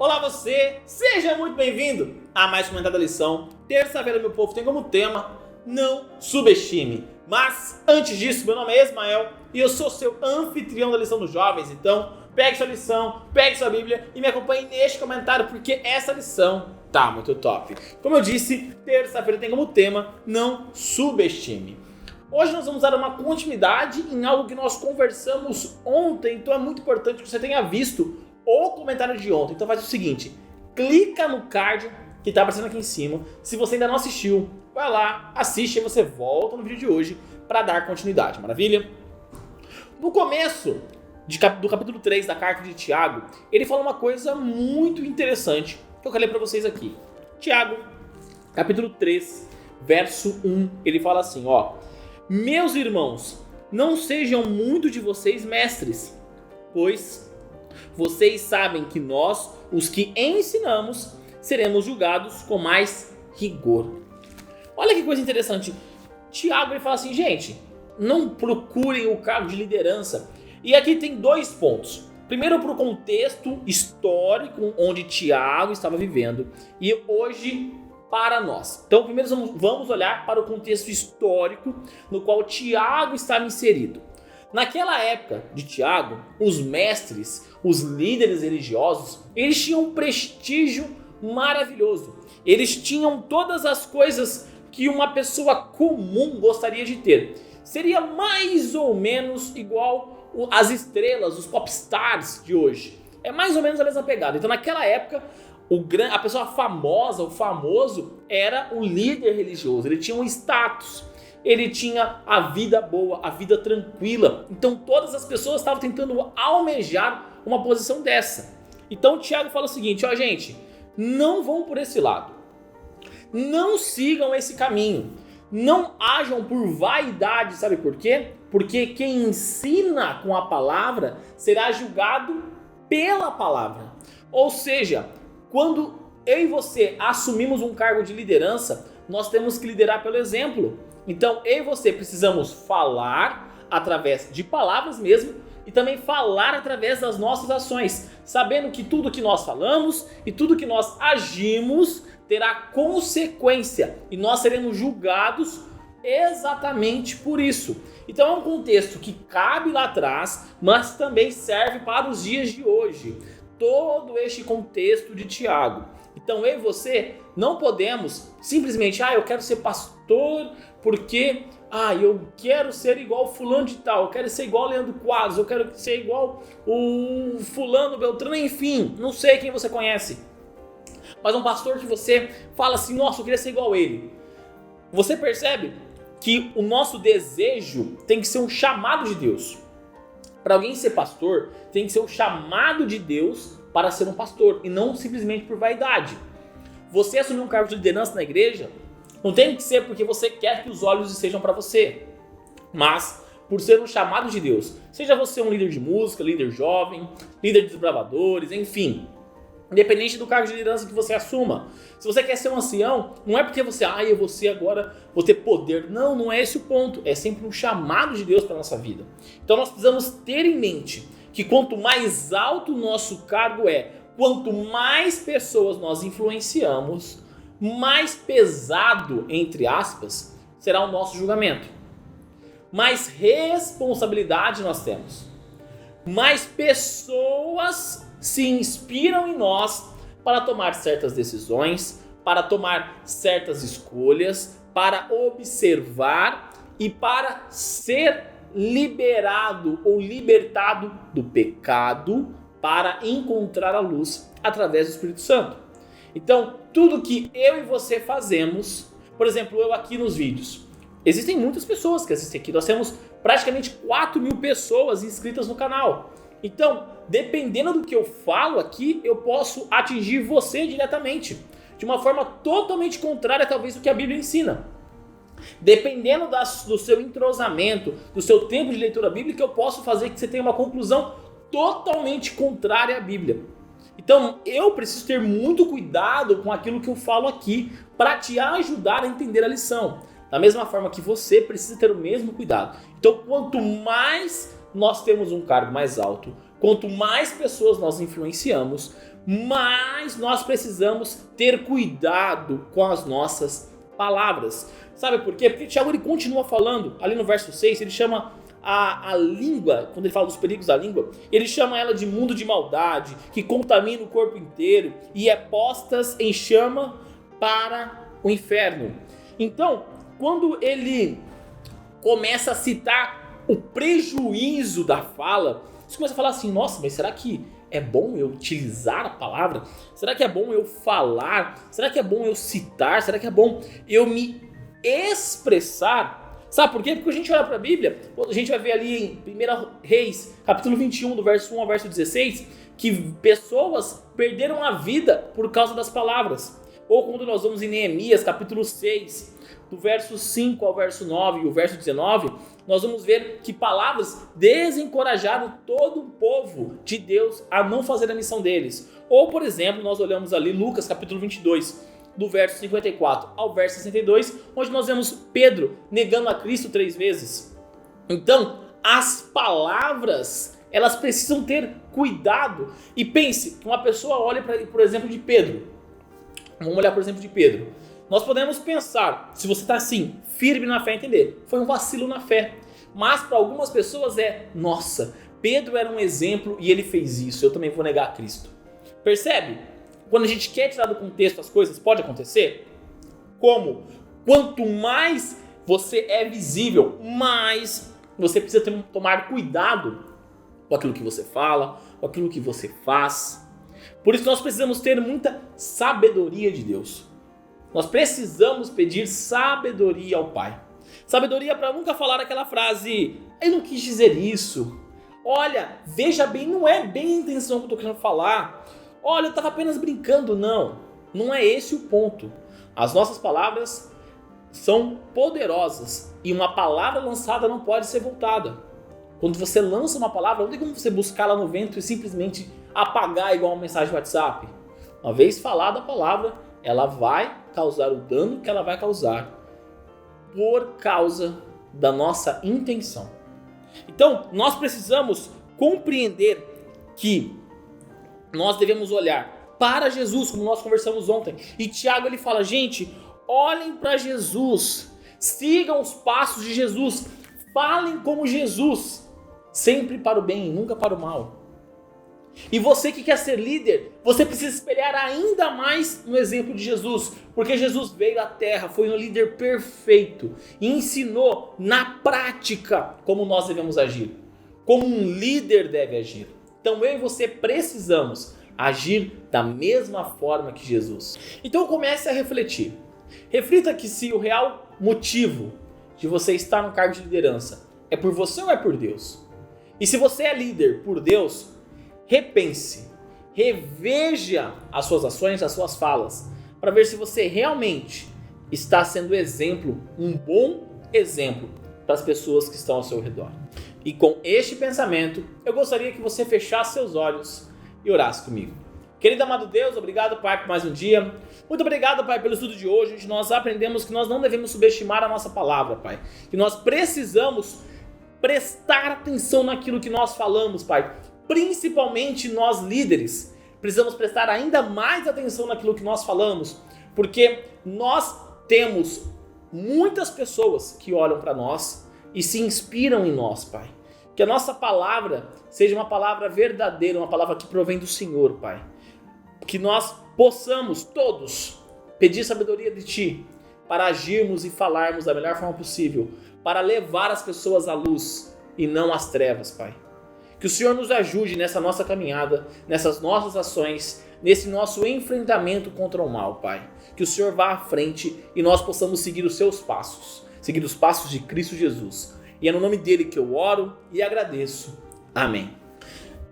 Olá você, seja muito bem-vindo a mais um comentário da lição. Terça-feira, meu povo, tem como tema Não Subestime. Mas antes disso, meu nome é Ismael e eu sou seu anfitrião da lição dos jovens. Então pegue sua lição, pegue sua Bíblia e me acompanhe neste comentário porque essa lição tá muito top. Como eu disse, terça-feira tem como tema Não Subestime. Hoje nós vamos dar uma continuidade em algo que nós conversamos ontem, então é muito importante que você tenha visto o comentário de ontem. Então faz o seguinte, clica no card que está aparecendo aqui em cima. Se você ainda não assistiu, vai lá, assiste e você volta no vídeo de hoje para dar continuidade, maravilha? No começo do capítulo 3 da carta de Tiago, ele fala uma coisa muito interessante que eu quero ler para vocês aqui. Tiago, capítulo 3, verso 1, ele fala assim, Meus irmãos, não sejam muito de vocês mestres, pois vocês sabem que nós, os que ensinamos, seremos julgados com mais rigor. Olha que coisa interessante. Tiago ele fala assim, gente, não procurem o cargo de liderança. E aqui tem dois pontos. Primeiro para o contexto histórico onde Tiago estava vivendo e hoje para nós. Então primeiro vamos olhar para o contexto histórico no qual Tiago estava inserido. Naquela época de Tiago, os mestres, os líderes religiosos, eles tinham um prestígio maravilhoso. Eles tinham todas as coisas que uma pessoa comum gostaria de ter. Seria mais ou menos igual às estrelas, os popstars de hoje. É mais ou menos a mesma pegada. Então naquela época, a pessoa famosa, o famoso, era o líder religioso. Ele tinha um status. Ele tinha a vida boa, a vida tranquila. Então todas as pessoas estavam tentando almejar uma posição dessa. Então Tiago fala o seguinte, gente, não vão por esse lado. Não sigam esse caminho. Não ajam por vaidade, sabe por quê? Porque quem ensina com a palavra será julgado pela palavra. Ou seja, quando eu e você assumimos um cargo de liderança, nós temos que liderar pelo exemplo. Então eu e você precisamos falar através de palavras mesmo e também falar através das nossas ações, sabendo que tudo que nós falamos e tudo que nós agimos terá consequência e nós seremos julgados exatamente por isso. Então é um contexto que cabe lá atrás, mas também serve para os dias de hoje. Todo este contexto de Tiago. Então eu e você não podemos simplesmente, eu quero ser pastor porque eu quero ser igual fulano de tal, eu quero ser igual Leandro Quadros, eu quero ser igual o fulano Beltrano, enfim, não sei quem você conhece. Mas um pastor que você fala assim, nossa, eu queria ser igual ele. Você percebe que o nosso desejo tem que ser um chamado de Deus. Para alguém ser pastor, tem que ser um chamado de Deus para ser um pastor e não simplesmente por vaidade. Você assumir um cargo de liderança na igreja não tem que ser porque você quer que os olhos estejam para você, mas por ser um chamado de Deus. Seja você um líder de música, líder jovem, líder de desbravadores, enfim. Independente do cargo de liderança que você assuma. Se você quer ser um ancião, não é porque você, eu vou ser agora, vou ter poder. Não, não é esse o ponto. É sempre um chamado de Deus para a nossa vida. Então nós precisamos ter em mente que quanto mais alto o nosso cargo quanto mais pessoas nós influenciamos, mais pesado, entre aspas, será o nosso julgamento. Mais responsabilidade nós temos. Mais pessoas se inspiram em nós para tomar certas decisões, para tomar certas escolhas, para observar e para ser liberado ou libertado do pecado para encontrar a luz através do Espírito Santo. Então, tudo que eu e você fazemos, por exemplo, eu aqui nos vídeos, existem muitas pessoas que assistem aqui, nós temos praticamente 4.000 pessoas inscritas no canal. Então, dependendo do que eu falo aqui, eu posso atingir você diretamente, de uma forma totalmente contrária talvez do que a Bíblia ensina. Dependendo do seu entrosamento, do seu tempo de leitura bíblica, eu posso fazer que você tenha uma conclusão totalmente contrária à Bíblia. Então eu preciso ter muito cuidado com aquilo que eu falo aqui para te ajudar a entender a lição. Da mesma forma que você precisa ter o mesmo cuidado. Então quanto mais nós temos um cargo mais alto, quanto mais pessoas nós influenciamos, mais nós precisamos ter cuidado com as nossas palavras. Sabe por quê? Porque Tiago ele continua falando, ali no verso 6, ele chama a língua, quando ele fala dos perigos da língua, ele chama ela de mundo de maldade, que contamina o corpo inteiro e é postas em chama para o inferno. Então, quando ele começa a citar o prejuízo da fala, você começa a falar assim, nossa, mas será que é bom eu utilizar a palavra? Será que é bom eu falar? Será que é bom eu citar? Será que é bom eu me expressar? Sabe por quê? Porque a gente olha para a Bíblia, a gente vai ver ali em 1 Reis, capítulo 21, do verso 1 ao verso 16, que pessoas perderam a vida por causa das palavras. Ou quando nós vamos em Neemias, capítulo 6, do verso 5 ao verso 9 e o verso 19, nós vamos ver que palavras desencorajaram todo o povo de Deus a não fazer a missão deles. Ou, por exemplo, nós olhamos ali Lucas, capítulo 22, do verso 54 ao verso 62, onde nós vemos Pedro negando a Cristo 3 vezes. Então, as palavras, elas precisam ter cuidado. E pense que uma pessoa olha para, por exemplo, de Pedro. Vamos olhar, por exemplo, de Pedro. Nós podemos pensar, se você está assim, firme na fé, entender, foi um vacilo na fé. Mas para algumas pessoas nossa, Pedro era um exemplo e ele fez isso, eu também vou negar a Cristo. Percebe? Quando a gente quer tirar do contexto as coisas, pode acontecer? Como? Quanto mais você é visível, mais você precisa tomar cuidado com aquilo que você fala, com aquilo que você faz. Por isso nós precisamos ter muita sabedoria de Deus. Nós precisamos pedir sabedoria ao Pai. Sabedoria para nunca falar aquela frase, eu não quis dizer isso. Olha, veja bem, não é bem a intenção que eu estou querendo falar. Olha, eu estava apenas brincando. Não é esse o ponto. As nossas palavras são poderosas e uma palavra lançada não pode ser voltada. Quando você lança uma palavra, não tem como você buscá-la no vento e simplesmente apagar igual uma mensagem de WhatsApp. Uma vez falada a palavra, ela vai causar o dano que ela vai causar por causa da nossa intenção. Então, nós precisamos compreender que nós devemos olhar para Jesus, como nós conversamos ontem. E Tiago ele fala, gente, olhem para Jesus, sigam os passos de Jesus, falem como Jesus, sempre para o bem, nunca para o mal. E você que quer ser líder, você precisa espelhar ainda mais no exemplo de Jesus, porque Jesus veio à terra, foi um líder perfeito e ensinou na prática como nós devemos agir, como um líder deve agir. Então eu e você precisamos agir da mesma forma que Jesus. Então comece a refletir. Reflita que se o real motivo de você estar no cargo de liderança é por você ou é por Deus? E se você é líder por Deus, repense, reveja as suas ações, as suas falas, para ver se você realmente está sendo exemplo, um bom exemplo para as pessoas que estão ao seu redor. E com este pensamento, eu gostaria que você fechasse seus olhos e orasse comigo. Querido amado Deus, obrigado, Pai, por mais um dia. Muito obrigado, Pai, pelo estudo de hoje, onde nós aprendemos que nós não devemos subestimar a nossa palavra, Pai. Que nós precisamos prestar atenção naquilo que nós falamos, Pai. Principalmente nós líderes. Precisamos prestar ainda mais atenção naquilo que nós falamos, porque nós temos muitas pessoas que olham para nós e se inspiram em nós, Pai. Que a nossa palavra seja uma palavra verdadeira, uma palavra que provém do Senhor, Pai. Que nós possamos todos pedir sabedoria de Ti para agirmos e falarmos da melhor forma possível, para levar as pessoas à luz e não às trevas, Pai. Que o Senhor nos ajude nessa nossa caminhada, nessas nossas ações, nesse nosso enfrentamento contra o mal, Pai. Que o Senhor vá à frente e nós possamos seguir os seus passos, seguir os passos de Cristo Jesus. E é no nome dele que eu oro e agradeço. Amém.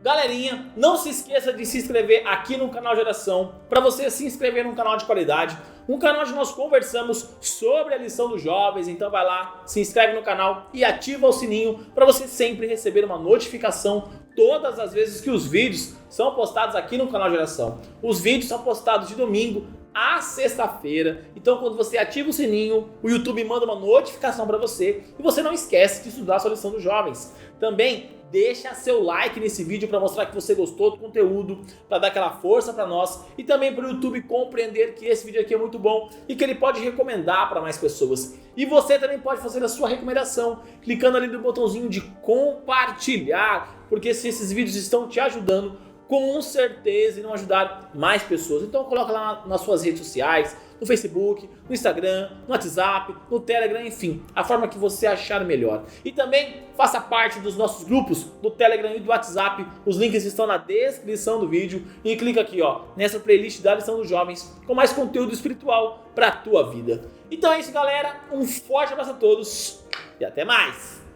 Galerinha, não se esqueça de se inscrever aqui no canal Geração, para você se inscrever num canal de qualidade, um canal onde nós conversamos sobre a lição dos jovens. Então vai lá, se inscreve no canal e ativa o sininho para você sempre receber uma notificação todas as vezes que os vídeos são postados aqui no canal Geração. Os vídeos são postados de domingo a sexta-feira, então quando você ativa o sininho, o YouTube manda uma notificação para você e você não esquece de estudar a sua lição dos jovens. Também deixa seu like nesse vídeo para mostrar que você gostou do conteúdo, para dar aquela força para nós e também para o YouTube compreender que esse vídeo aqui é muito bom e que ele pode recomendar para mais pessoas. E você também pode fazer a sua recomendação clicando ali no botãozinho de compartilhar, porque se esses vídeos estão te ajudando, com certeza irão ajudar mais pessoas. Então coloca lá nas suas redes sociais, no Facebook, no Instagram, no WhatsApp, no Telegram, enfim, a forma que você achar melhor. E também faça parte dos nossos grupos do Telegram e do WhatsApp. Os links estão na descrição do vídeo e clica aqui, ó, nessa playlist da Lição dos Jovens com mais conteúdo espiritual para a tua vida. Então é isso, galera. Um forte abraço a todos e até mais.